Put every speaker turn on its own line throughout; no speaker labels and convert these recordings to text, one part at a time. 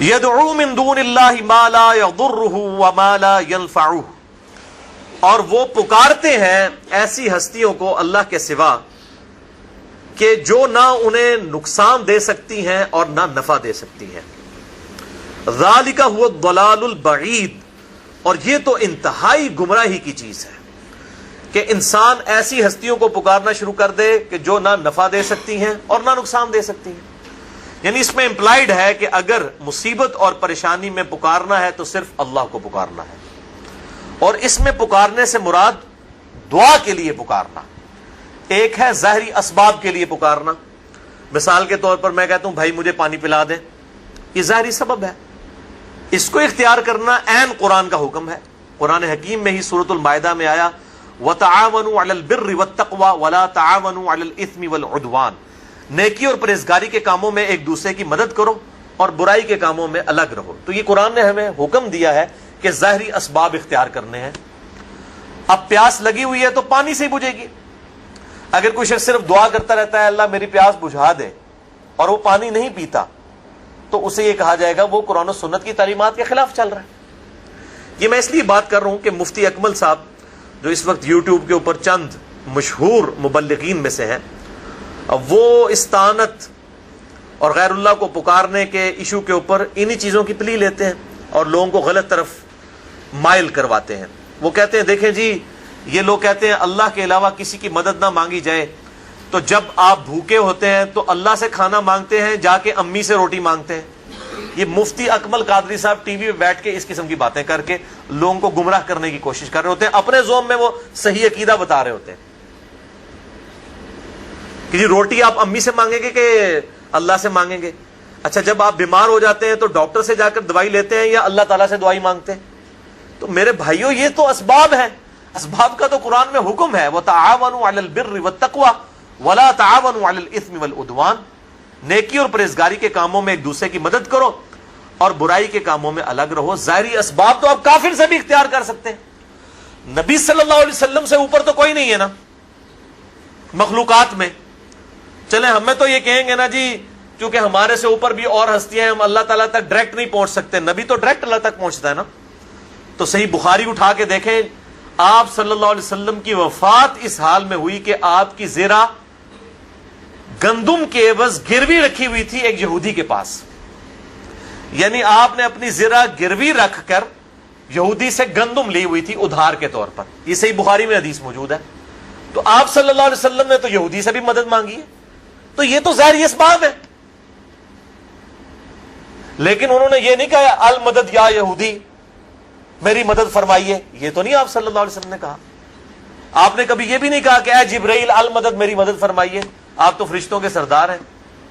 یدعو من دون اللہ ما لا یضرہ وما لا ینفعہ، اور وہ پکارتے ہیں ایسی ہستیوں کو اللہ کے سوا کہ جو نہ انہیں نقصان دے سکتی ہیں اور نہ نفع دے سکتی ہیں. ذالک هو الضلال البعید، اور یہ تو انتہائی گمراہی کی چیز ہے کہ انسان ایسی ہستیوں کو پکارنا شروع کر دے کہ جو نہ نفع دے سکتی ہیں اور نہ نقصان دے سکتی ہیں. یعنی اس میں امپلائیڈ ہے کہ اگر مصیبت اور پریشانی میں پکارنا ہے تو صرف اللہ کو پکارنا ہے، اور اس میں پکارنے سے مراد دعا کے لیے پکارنا. ایک ہے ظاہری اسباب کے لیے پکارنا، مثال کے طور پر میں کہتا ہوں بھائی مجھے پانی پلا دیں، یہ ظاہری سبب ہے. اس کو اختیار کرنا عین قرآن کا حکم ہے. قرآن حکیم میں ہی سورۃ المائدہ میں آیا وَتَعَاوَنُوا عَلَى الْبِرِّ وَالتَّقْوَى وَلَا تَعَاوَنُوا عَلَى الْإِثْمِ وَالْعُدْوَانِ، نیکی اور پرہیزگاری کے کاموں میں ایک دوسرے کی مدد کرو اور برائی کے کاموں میں الگ رہو. تو یہ قرآن نے ہمیں حکم دیا ہے کہ ظاہری اسباب اختیار کرنے ہیں. اب پیاس لگی ہوئی ہے تو پانی سے ہی بجھے گی. اگر کوئی شخص صرف دعا کرتا رہتا ہے اللہ میری پیاس بجھا دے اور وہ پانی نہیں پیتا تو اسے یہ کہا جائے گا وہ قرآن و سنت کی تعلیمات کے خلاف چل رہا ہے. یہ میں اس لیے بات کر رہا ہوں کہ مفتی اکمل صاحب جو اس وقت یوٹیوب کے اوپر چند مشہور مبلغین میں سے ہیں، وہ استعانت اور غیر اللہ کو پکارنے کے ایشو کے اوپر انہی چیزوں کی پلی لیتے ہیں اور لوگوں کو غلط طرف مائل کرواتے ہیں. وہ کہتے ہیں دیکھیں جی یہ لوگ کہتے ہیں اللہ کے علاوہ کسی کی مدد نہ مانگی جائے، تو جب آپ بھوکے ہوتے ہیں تو اللہ سے کھانا مانگتے ہیں جا کے امی سے روٹی مانگتے ہیں. یہ مفتی اکمل قادری صاحب ٹی وی پہ بیٹھ کے اس قسم کی باتیں کر کے لوگوں کو گمراہ کرنے کی کوشش کر رہے ہوتے ہیں. اپنے زوم میں وہ صحیح عقیدہ بتا رہے ہوتے ہیں کہ جی روٹی آپ امی سے مانگیں گے کہ اللہ سے مانگیں گے. اچھا جب آپ بیمار ہو جاتے ہیں تو ڈاکٹر سے جا کر دوائی لیتے ہیں یا اللہ تعالیٰ سے دعائی مانگتے ہیں؟ تو میرے بھائیوں یہ تو اسباب ہیں. اسباب کا تو قرآن میں حکم ہے وَتَعَاوَنُوا عَلَى الْبِرِّ وَالتَّقْوَى وَلَا تَعَاوَنُوا عَلَى الْإِثْمِ وَالْعُدْوَانِ، نیکی اور پرہیزگاری کے کاموں میں ایک دوسرے کی مدد کرو اور برائی کے کاموں میں الگ رہو. ظاہری اسباب تو آپ کافر سے بھی اختیار کر سکتے ہیں. نبی صلی اللہ علیہ وسلم سے اوپر تو کوئی نہیں ہے نا مخلوقات میں. چلیں ہمیں تو یہ کہیں گے نا جی چونکہ ہمارے سے اوپر بھی اور ہستیاں ہیں ہم اللہ تعالیٰ تک ڈائریکٹ نہیں پہنچ سکتے. نبی تو ڈائریکٹ اللہ تک پہنچتا ہے نا. تو صحیح بخاری اٹھا کے دیکھیں آپ صلی اللہ علیہ وسلم کی وفات اس حال میں ہوئی کہ آپ کی زرہ گندم کے عوض گروی رکھی ہوئی تھی ایک یہودی کے پاس. یعنی آپ نے اپنی زرہ گروی رکھ کر یہودی سے گندم لی ہوئی تھی ادھار کے طور پر. یہ صحیح بخاری میں حدیث موجود ہے. تو آپ صلی اللہ علیہ وسلم نے تو یہودی سے بھی مدد مانگی ہے. تو یہ تو ظاہری اسباب ہے. لیکن انہوں نے یہ نہیں کہا المدد یا یہودی میری مدد فرمائیے، یہ تو نہیں آپ صلی اللہ علیہ وسلم نے کہا. آپ نے کبھی یہ بھی نہیں کہا کہ اے جبرائیل المدد میری مدد فرمائیے، آپ تو فرشتوں کے سردار ہیں.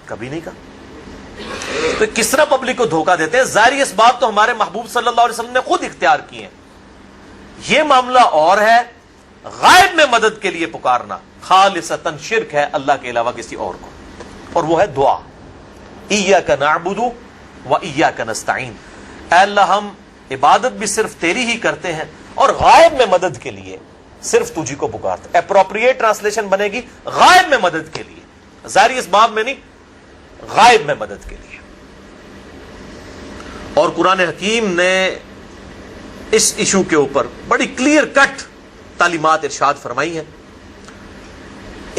کبھی نہیں کہا. تو کس طرح پبلک کو دھوکہ دیتے ہیں. ظاہری اسباب تو ہمارے محبوب صلی اللہ علیہ وسلم نے خود اختیار کیے ہیں. یہ معاملہ اور ہے غائب میں مدد کے لیے پکارنا خالصتاً شرک ہے اللہ کے علاوہ کسی اور کو، اور وہ ہے دعا. ایاک نعبد و ایاک نستعین، اے اللہ ہم عبادت بھی صرف تیری ہی کرتے ہیں اور غائب میں مدد کے لیے صرف تجھی کو پکارتے. اپروپریٹ ٹرانسلیشن بنے گی غائب میں مدد کے لیے، ظاہری اسباب میں نہیں، غائب میں مدد کے لیے. اور قرآن حکیم نے اس ایشو کے اوپر بڑی کلیئر کٹ تعلیمات ارشاد فرمائی ہیں.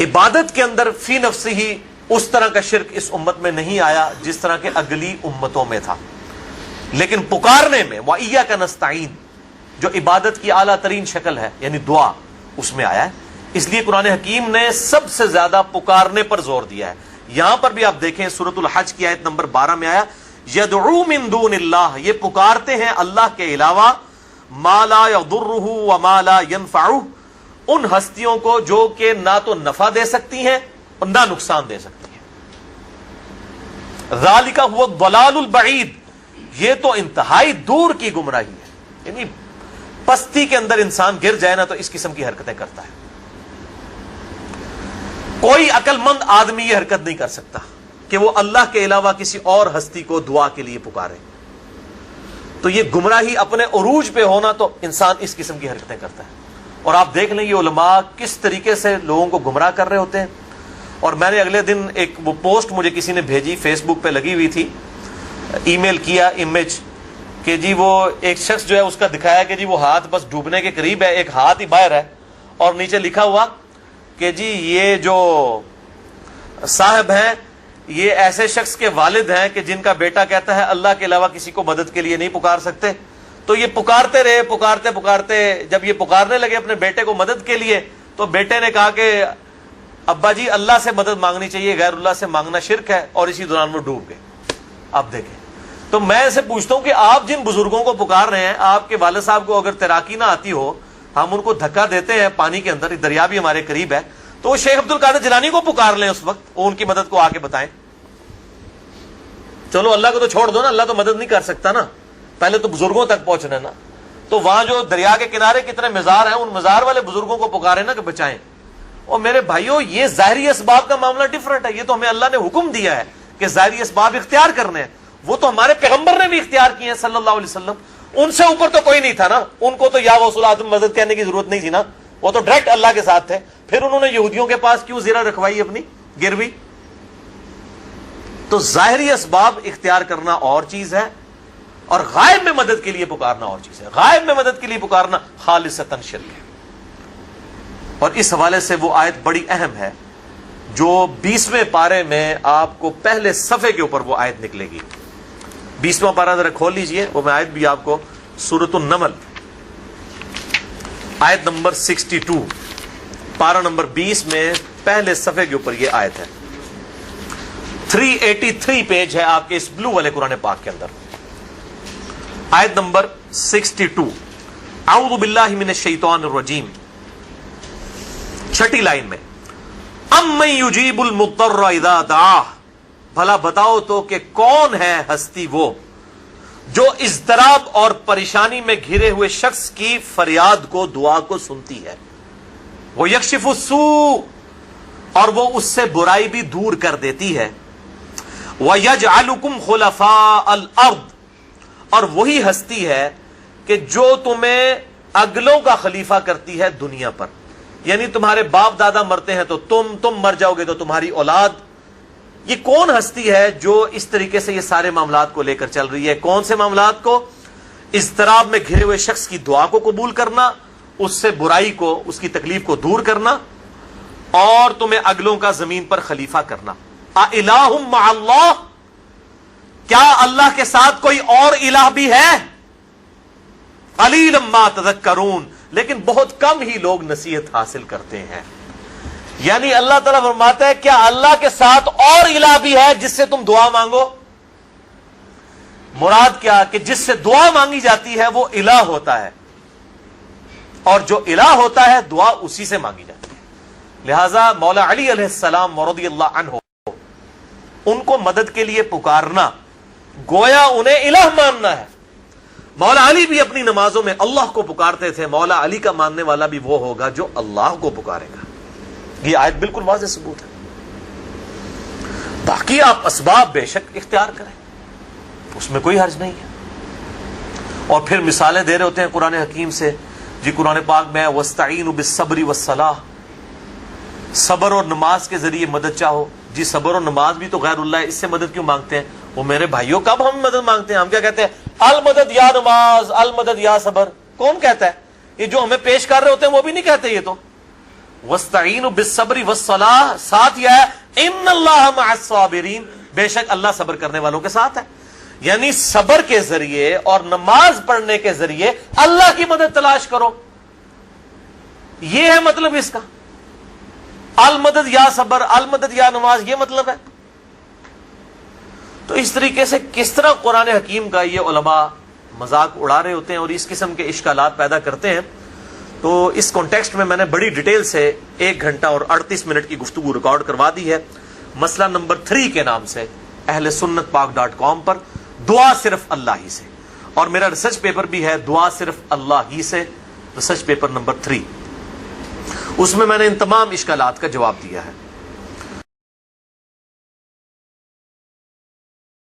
عبادت کے اندر فی نفسی ہی اس طرح کا شرک اس امت میں نہیں آیا جس طرح کے اگلی امتوں میں تھا، لیکن پکارنے میں وَإِيَّاكَ نَسْتَعِينُ جو عبادت کی اعلیٰ ترین شکل ہے یعنی دعا، اس میں آیا ہے. اس لیے قرآن حکیم نے سب سے زیادہ پکارنے پر زور دیا ہے. یہاں پر بھی آپ دیکھیں سورۃ الحج کی آیت نمبر 12 میں آیا یدعو من دون اللہ، یہ پکارتے ہیں اللہ کے علاوہ ما لا یضرہ وما لا ینفعہ، ان ہستیوں کو جو کہ نہ تو نفع دے سکتی ہیں اور نہ نقصان دے سکتی ہیں. ذالک هو الضلال البعید، یہ تو انتہائی دور کی گمراہی ہے. یعنی پستی کے اندر انسان گر جائے نا تو اس قسم کی حرکتیں کرتا ہے. کوئی عقل مند آدمی یہ حرکت نہیں کر سکتا کہ وہ اللہ کے علاوہ کسی اور ہستی کو دعا کے لیے پکارے. تو یہ گمراہی اپنے عروج پہ ہونا تو انسان اس قسم کی حرکتیں کرتا ہے. اور آپ دیکھ لیں یہ علماء کس طریقے سے لوگوں کو گمراہ کر رہے ہوتے ہیں. اور میں نے اگلے دن ایک وہ پوسٹ مجھے کسی نے بھیجی، فیس بک پہ لگی ہوئی تھی، ای میل کیا امیج کہ جی وہ ایک شخص جو ہے اس کا دکھایا کہ جی وہ ہاتھ بس ڈوبنے کے قریب ہے، ایک ہاتھ ہی باہر ہے، اور نیچے لکھا ہوا کہ جی یہ جو صاحب ہیں یہ ایسے شخص کے والد ہیں کہ جن کا بیٹا کہتا ہے اللہ کے علاوہ کسی کو مدد کے لیے نہیں پکار سکتے. تو یہ پکارتے رہے، پکارتے پکارتے جب یہ پکارنے لگے اپنے بیٹے کو مدد کے لیے، تو بیٹے نے کہا کہ ابا جی اللہ سے مدد مانگنی چاہیے، غیر اللہ سے مانگنا شرک ہے، اور اسی دوران وہ ڈوب گئے. اب دیکھیں، تو میں اسے پوچھتا ہوں کہ آپ جن بزرگوں کو پکار رہے ہیں، آپ کے والد صاحب کو اگر تیراکی نہ آتی ہو، ہم ان کو دھکا دیتے ہیں پانی کے اندر، دریا بھی ہمارے قریب ہے، تو وہ شیخ عبد القادر جیلانی کو پکار لیں اس وقت، وہ ان کی مدد کو آ کے بتائیں. چلو اللہ کو تو چھوڑ دو نا، اللہ تو مدد نہیں کر سکتا نا، پہلے تو بزرگوں تک پہنچنا نا. تو وہاں جو دریا کے کنارے کتنے مزار ہیں، ان مزار والے بزرگوں کو پکارے نا کہ بچائیں. اور میرے بھائیوں، یہ ظاہری اسباب کا معاملہ ڈیفرنٹ ہے. یہ تو ہمیں اللہ نے حکم دیا ہے کہ ظاہری اسباب اختیار کرنے ہیں، وہ تو ہمارے پیغمبر نے بھی اختیار کیے ہیں صلی اللہ علیہ وسلم. ان سے اوپر تو کوئی نہیں تھا نا، ان کو تو یا غوث العظم مدد کہنے کی ضرورت نہیں تھی نا، وہ تو ڈائریکٹ اللہ کے ساتھ تھے. پھر انہوں نے یہودیوں کے پاس کیوں زیرہ رکھوائی اپنی گروی؟ تو ظاہری اسباب اختیار کرنا اور چیز ہے، اور غائب میں مدد کے لیے پکارنا اور چیز ہے. غائب میں مدد کے لیے پکارنا خالصتاً شرک ہے. اور اس حوالے سے وہ آیت بڑی اہم ہے جو 20ویں پارے میں آپ کو پہلے صفحے کے اوپر وہ آیت نکلے گی. 20واں پارہ ذرا کھول لیجئے، وہ میں آیت بھی آپ کو، سورۃ النمل آیت نمبر 62، پارہ نمبر 20 میں پہلے صفحے کے اوپر یہ آیت ہے. 383 پیج ہے آپ کے اس بلو والے قرآن پاک کے اندر. آیت نمبر 62، اعوذ باللہ من الشیطان الرجیم، چھٹی لائن میں، امن یجیب المضطر اذا دعاہ، بھلا بتاؤ تو کہ کون ہے ہستی وہ جو اضطراب اور پریشانی میں گھرے ہوئے شخص کی فریاد کو، دعا کو سنتی ہے. وہ یکشف السوء، اور وہ اس سے برائی بھی دور کر دیتی ہے. وَيَجْعَلُكُمْ خُلَفَاءَ الْأَرْضِ، اور وہی ہستی ہے کہ جو تمہیں اگلوں کا خلیفہ کرتی ہے دنیا پر. یعنی تمہارے باپ دادا مرتے ہیں تو تم مر جاؤ گے تو تمہاری اولاد. یہ کون ہستی ہے جو اس طریقے سے یہ سارے معاملات کو لے کر چل رہی ہے؟ کون سے معاملات کو؟ اضطراب میں گھرے ہوئے شخص کی دعا کو قبول کرنا، اس سے برائی کو، اس کی تکلیف کو دور کرنا، اور تمہیں اگلوں کا زمین پر خلیفہ کرنا. اِلَٰهٌ مَّعَ اللَّهِ، کیا اللہ کے ساتھ کوئی اور الہ بھی ہے؟ قَلِيلًا مَّا تَذَكَّرُونَ، لیکن بہت کم ہی لوگ نصیحت حاصل کرتے ہیں. یعنی اللہ تعالیٰ فرماتا ہے کیا اللہ کے ساتھ اور الہ بھی ہے جس سے تم دعا مانگو؟ مراد کیا کہ جس سے دعا مانگی جاتی ہے وہ الہ ہوتا ہے، اور جو الہ ہوتا ہے دعا اسی سے مانگی جاتی ہے. لہذا مولا علی علیہ السلام رضی اللہ عنہ، ان کو مدد کے لیے پکارنا گویا انہیں الہ ماننا ہے. مولا علی بھی اپنی نمازوں میں اللہ کو پکارتے تھے. مولا علی کا ماننے والا بھی وہ ہوگا جو اللہ کو پکارے گا. یہ آیت بالکل واضح ثبوت ہے. باقی آپ اسباب بے شک اختیار کریں، اس میں کوئی حرج نہیں ہے. اور پھر مثالیں دے رہے ہوتے ہیں قرآن حکیم سے. جی قرآن پاک میں وَاسْتَعِينُوا بِالصَّبْرِ وَالصَّلَاةِ، صبر اور نماز کے ذریعے مدد چاہو. جی صبر اور نماز بھی تو غیر اللہ ہے، اس سے مدد کیوں مانگتے ہیں؟ وہ میرے بھائیوں کب ہم مدد مانگتے ہیں؟ ہم کیا کہتے ہیں؟ المدد یا نماز، المدد یا صبر. کون کہتا ہے؟ یہ جو ہمیں پیش کر رہے ہوتے ہیں وہ بھی نہیں کہتے. یہ تو وَاسْتَعِينُوا بِالصَّبْرِ وَالصَّلَاةِ، ساتھ یہ ہے اِنَّ اللَّهَ مَعَ الصَّابِرِينَ، بے شک اللہ صبر کرنے والوں کے ساتھ ہے. یعنی صبر کے ذریعے اور نماز پڑھنے کے ذریعے اللہ کی مدد تلاش کرو. یہ ہے مطلب اس کا. المدد یا صبر، المدد یا نماز، یہ مطلب ہے. تو اس طریقے سے کس طرح قرآن حکیم کا یہ علماء مذاق اڑا رہے ہوتے ہیں اور اس قسم کے اشکالات پیدا کرتے ہیں. تو اس کانٹیکسٹ میں نے بڑی ڈیٹیل سے 1 گھنٹہ اور 38 منٹ کی گفتگو ریکارڈ کروا دی ہے مسئلہ نمبر 3 کے نام سے اہل سنت پاک.com پر، دعا صرف اللہ ہی سے. اور میرا ریسرچ پیپر بھی ہے دعا صرف اللہ ہی سے، ریسرچ پیپر نمبر 3. اس میں نے ان تمام اشکالات کا جواب دیا ہے.